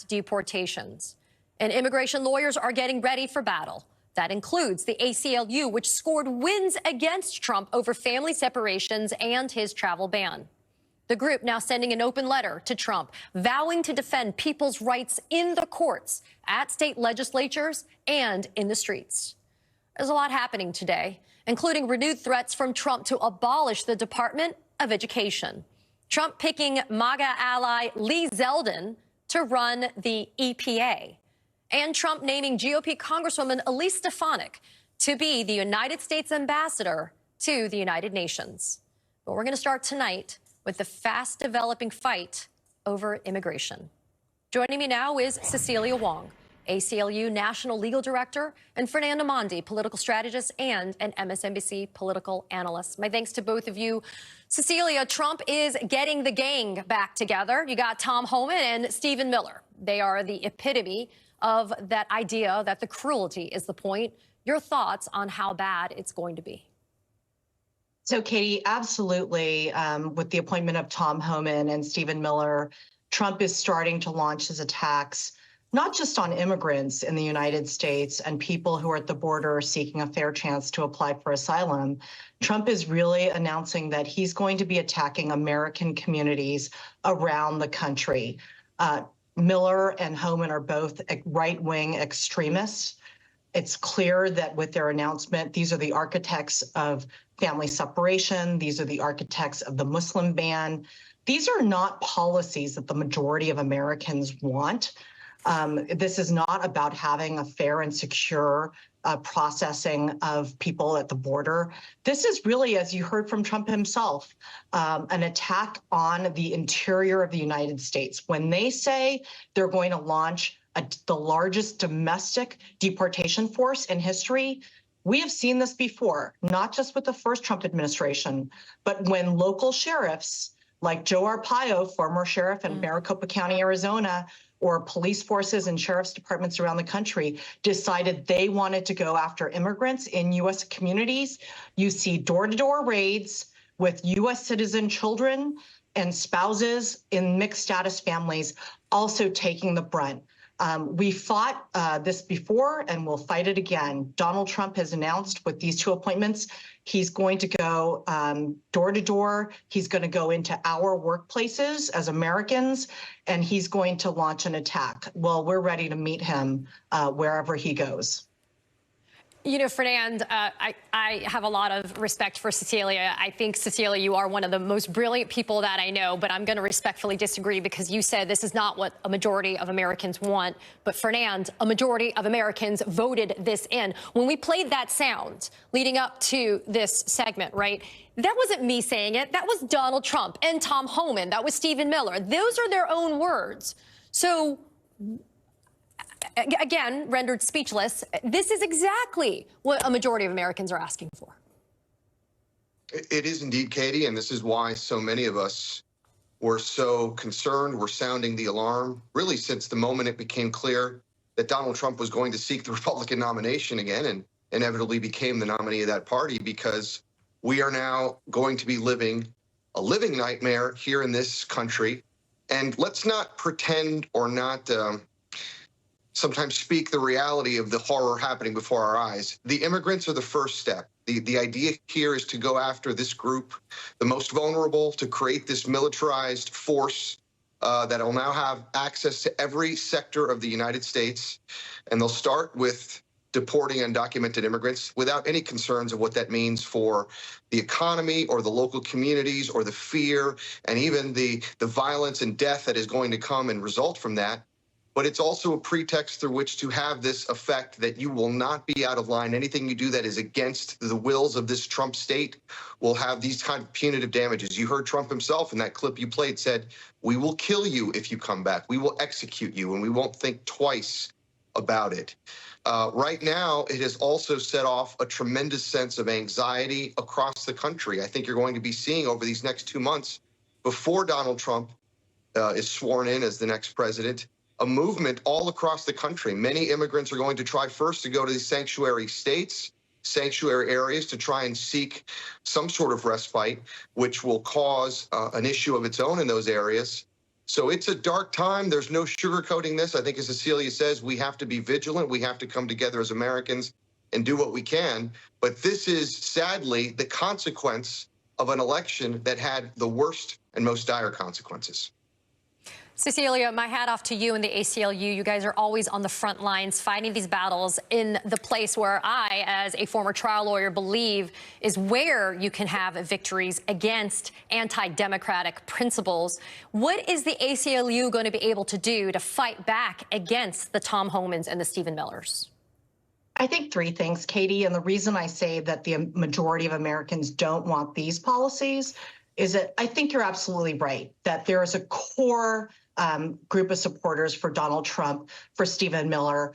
deportations. And immigration lawyers are getting ready for battle. That includes the ACLU, which scored wins against Trump over family separations and his travel ban. The group now sending an open letter to Trump, vowing to defend people's rights in the courts, at state legislatures, and in the streets. There's a lot happening today, including renewed threats from Trump to abolish the Department of Education. Trump picking MAGA ally Lee Zeldin to run the EPA. And Trump naming GOP Congresswoman Elise Stefanik to be the United States ambassador to the United Nations. But we're going to start tonight with the fast-developing fight over immigration. Joining me now is Cecilia Wong, ACLU National Legal Director, and Fernanda Mondi, political strategist and an MSNBC political analyst. My thanks to both of you. Cecilia, Trump is getting the gang back together. You got Tom Homan and Stephen Miller. They are the epitome of that idea that the cruelty is the point. Your thoughts on how bad it's going to be? So, Katie, absolutely. With the appointment of Tom Homan and Stephen Miller, Trump is starting to launch his attacks, not just on immigrants in the United States and people who are at the border seeking a fair chance to apply for asylum. Trump is really announcing that he's going to be attacking American communities around the country. Miller and Homan are both right-wing extremists. It's clear that with their announcement, these are the architects of family separation. These are the architects of the Muslim ban. These are not policies that the majority of Americans want. This is not about having a fair and secure processing of people at the border. This is really, as you heard from Trump himself, an attack on the interior of the United States. When they say they're going to launch the largest domestic deportation force in history, we have seen this before, not just with the first Trump administration, but when local sheriffs like Joe Arpaio, former sheriff in Maricopa County, Arizona, or police forces and sheriff's departments around the country decided they wanted to go after immigrants in U.S. communities. You see door-to-door raids with U.S. citizen children and spouses in mixed status families also taking the brunt. We fought this before and we'll fight it again. Donald Trump has announced with these two appointments, he's going to go door to door. He's going to go into our workplaces as Americans, and he's going to launch an attack. Well, we're ready to meet him wherever he goes. You know, Fernand, I have a lot of respect for Cecilia. I think, Cecilia, you are one of the most brilliant people that I know, but I'm going to respectfully disagree because you said this is not what a majority of Americans want. But, Fernand, a majority of Americans voted this in. When we played that sound leading up to this segment, right, that wasn't me saying it. That was Donald Trump and Tom Homan. That was Stephen Miller. Those are their own words. So, again, rendered speechless, this is exactly what a majority of Americans are asking for. It is indeed, Katie, and this is why so many of us were so concerned. We're sounding the alarm, really, since the moment it became clear that Donald Trump was going to seek the Republican nomination again and inevitably became the nominee of that party, because we are now going to be living a living nightmare here in this country. And let's not pretend or not sometimes speak the reality of the horror happening before our eyes. The immigrants are the first step. The idea here is to go after this group, the most vulnerable, to create this militarized force that will now have access to every sector of the United States. And they'll start with deporting undocumented immigrants without any concerns of what that means for the economy or the local communities or the fear and even the violence and death that is going to come and result from that. But it's also a pretext through which to have this effect that you will not be out of line. Anything you do that is against the wills of this Trump state will have these kind of punitive damages. You heard Trump himself in that clip you played said, "We will kill you if you come back. We will execute you, and we won't think twice about it." Right now, it has also set off a tremendous sense of anxiety across the country. I think you're going to be seeing over these next 2 months, before Donald Trump is sworn in as the next president, a movement all across the country. Many immigrants are going to try first to go to the sanctuary states, sanctuary areas, to try and seek some sort of respite, which will cause an issue of its own in those areas. So it's a dark time. There's no sugarcoating this. I think, as Cecilia says, we have to be vigilant. We have to come together as Americans and do what we can. But this is, sadly, the consequence of an election that had the worst and most dire consequences. Cecilia, my hat off to you and the ACLU. You guys are always on the front lines fighting these battles in the place where I, as a former trial lawyer, believe is where you can have victories against anti-democratic principles. What is the ACLU going to be able to do to fight back against the Tom Homans and the Stephen Millers? I think three things, Katie, and the reason I say that the majority of Americans don't want these policies is that I think you're absolutely right, that there is a core group of supporters for Donald Trump, for Stephen Miller,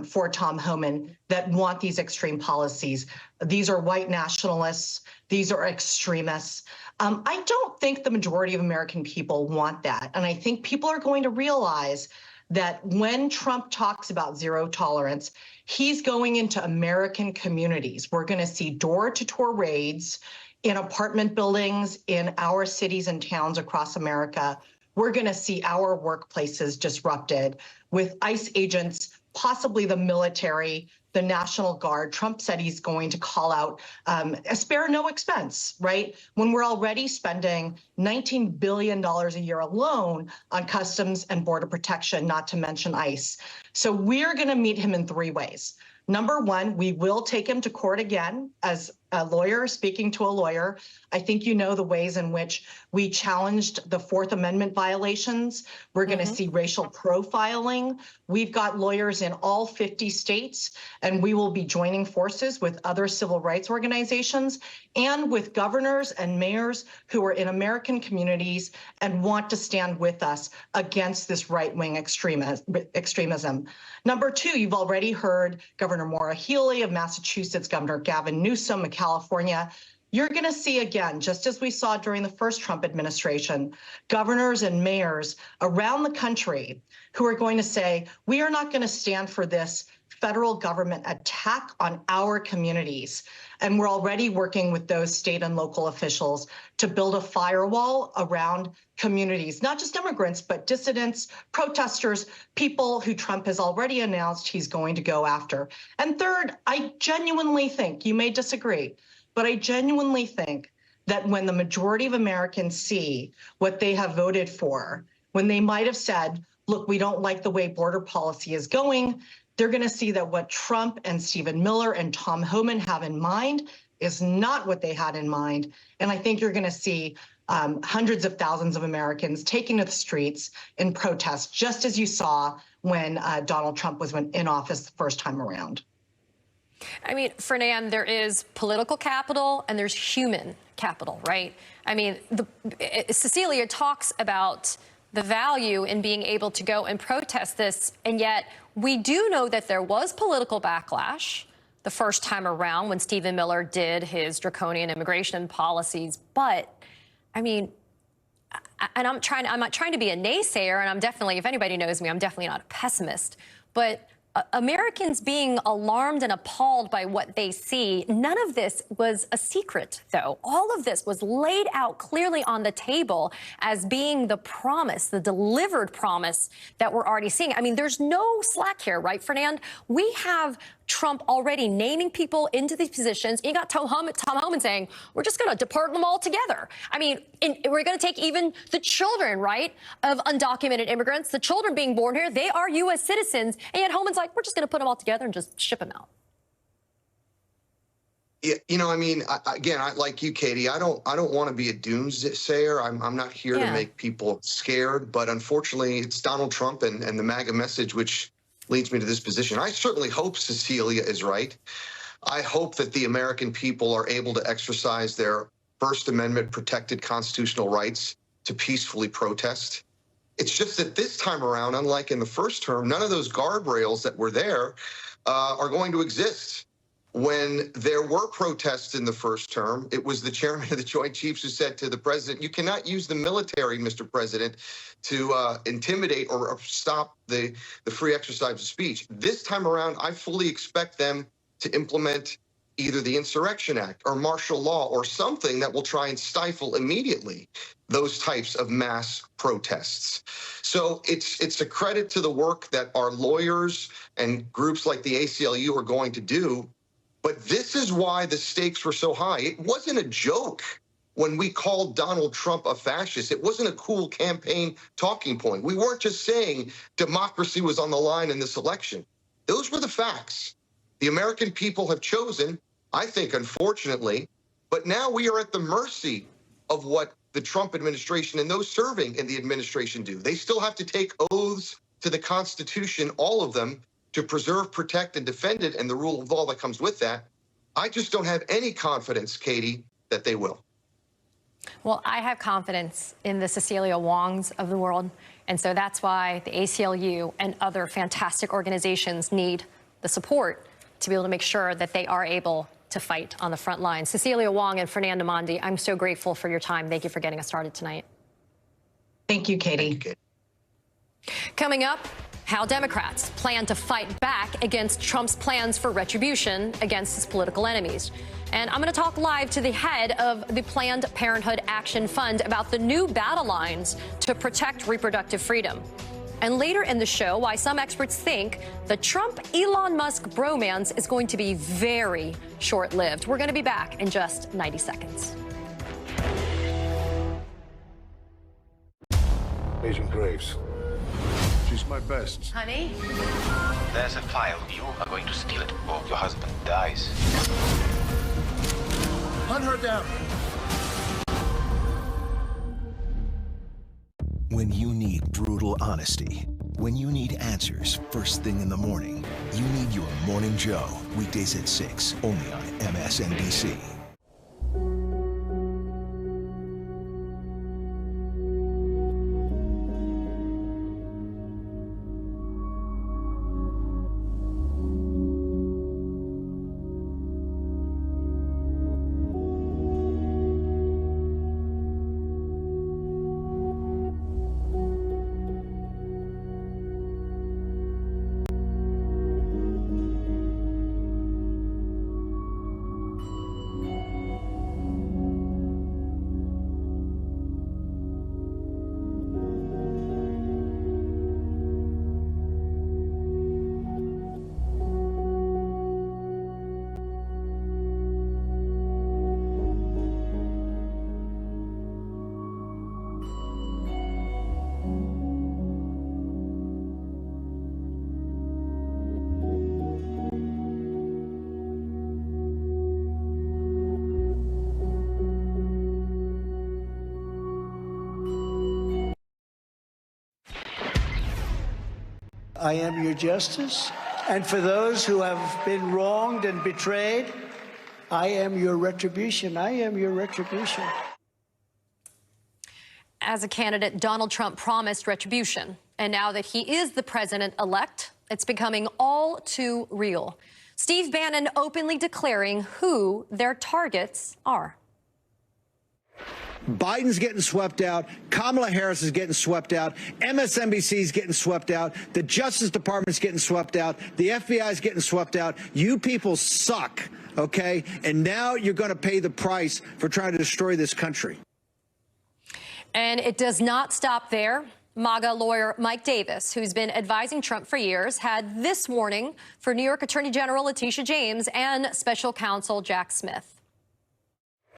for Tom Homan that want these extreme policies. These are white nationalists. These are extremists. I don't think the majority of American people want that. And I think people are going to realize that when Trump talks about zero tolerance, he's going into American communities. We're going to see door-to-door raids in apartment buildings in our cities and towns across America. We're going to see our workplaces disrupted with ICE agents, possibly the military, the National Guard. Trump said he's going to call out a spare no expense, right? When we're already spending $19 billion a year alone on Customs and Border Protection, not to mention ICE. So we're going to meet him in three ways. Number one, we will take him to court again as a lawyer speaking to a lawyer. I think you know the ways in which we challenged the Fourth Amendment violations. We're going to see racial profiling. We've got lawyers in all 50 states, and we will be joining forces with other civil rights organizations and with governors and mayors who are in American communities and want to stand with us against this right-wing extremism. Number two, you've already heard Governor Maura Healey of Massachusetts, Governor Gavin Newsom of California. You're going to see again, just as we saw during the first Trump administration, governors and mayors around the country who are going to say, we are not going to stand for this federal government attack on our communities. And we're already working with those state and local officials to build a firewall around communities, not just immigrants, but dissidents, protesters, people who Trump has already announced he's going to go after. And third, I genuinely think, you may disagree, but I genuinely think that when the majority of Americans see what they have voted for, when they might have said, look, we don't like the way border policy is going, they're going to see that what Trump and Stephen Miller and Tom Homan have in mind is not what they had in mind. And I think you're going to see hundreds of thousands of Americans taking to the streets in protest, just as you saw when Donald Trump was in office the first time around. I mean, Fernand, there is political capital and there's human capital, right? I mean, Cecilia talks about the value in being able to go and protest this, and yet we do know that there was political backlash the first time around when Stephen Miller did his draconian immigration policies. But, I mean, and I'm not trying to be a naysayer, and I'm definitely, if anybody knows me, I'm definitely not a pessimist, but Americans being alarmed and appalled by what they see, none of this was a secret, though. All of this was laid out clearly on the table as being the promise, the delivered promise that we're already seeing. I mean, there's no slack here, right, Fernand? We have Trump already naming people into these positions. You got Tom Homan saying, we're just going to deport them all together. I mean, we're going to take even the children, right, of undocumented immigrants, the children being born here. They are U.S. citizens. And yet Homan's like, we're just going to put them all together and just ship them out. Yeah, you know, I mean, again, like you, Katie, I don't want to be a doomsayer. I'm not here to make people scared. But unfortunately, it's Donald Trump and the MAGA message, which leads me to this position. I certainly hope Cecilia is right. I hope that the American people are able to exercise their First Amendment protected constitutional rights to peacefully protest. It's just that this time around, unlike in the first term, none of those guardrails that were there are going to exist. When there were protests in the first term, it was the chairman of the Joint Chiefs who said to the president, you cannot use the military, Mr. President, to intimidate or stop the free exercise of speech. This time around, I fully expect them to implement either the Insurrection Act or martial law or something that will try and stifle immediately those types of mass protests. So it's a credit to the work that our lawyers and groups like the ACLU are going to do. But this is why the stakes were so high. It wasn't a joke when we called Donald Trump a fascist. It wasn't a cool campaign talking point. We weren't just saying democracy was on the line in this election. Those were the facts. The American people have chosen, I think, unfortunately, but now we are at the mercy of what the Trump administration and those serving in the administration do. They still have to take oaths to the Constitution, all of them, to preserve, protect, and defend it, and the rule of law that comes with that. I just don't have any confidence, Katie, that they will. Well, I have confidence in the Cecilia Wongs of the world, and so that's why the ACLU and other fantastic organizations need the support to be able to make sure that they are able to fight on the front lines. Cecilia Wong and Fernanda Mondi, I'm so grateful for your time. Thank you for getting us started tonight. Thank you, Katie. Thank you, Katie. Coming up, how Democrats plan to fight back against Trump's plans for retribution against his political enemies. And I'm going to talk live to the head of the Planned Parenthood Action Fund about the new battle lines to protect reproductive freedom. And later in the show, why some experts think the Trump-Elon Musk bromance is going to be very short-lived. We're going to be back in just 90 seconds. Agent Graves. She's my best. Honey? There's a file. You are going to steal it or your husband dies. Hunt her down. When you need brutal honesty, when you need answers first thing in the morning, you need your Morning Joe. Weekdays at 6, only on MSNBC. I am your justice. And for those who have been wronged and betrayed, I am your retribution. I am your retribution. As a candidate, Donald Trump promised retribution. And now that he is the president-elect, it's becoming all too real. Steve Bannon openly declaring who their targets are. Biden's getting swept out. Kamala Harris is getting swept out. MSNBC is getting swept out. The Justice Department's getting swept out. The FBI is getting swept out. You people suck, okay? And now you're going to pay the price for trying to destroy this country. And it does not stop there. MAGA lawyer Mike Davis, who's been advising Trump for years, had this warning for New York Attorney General Letitia James and special counsel Jack Smith.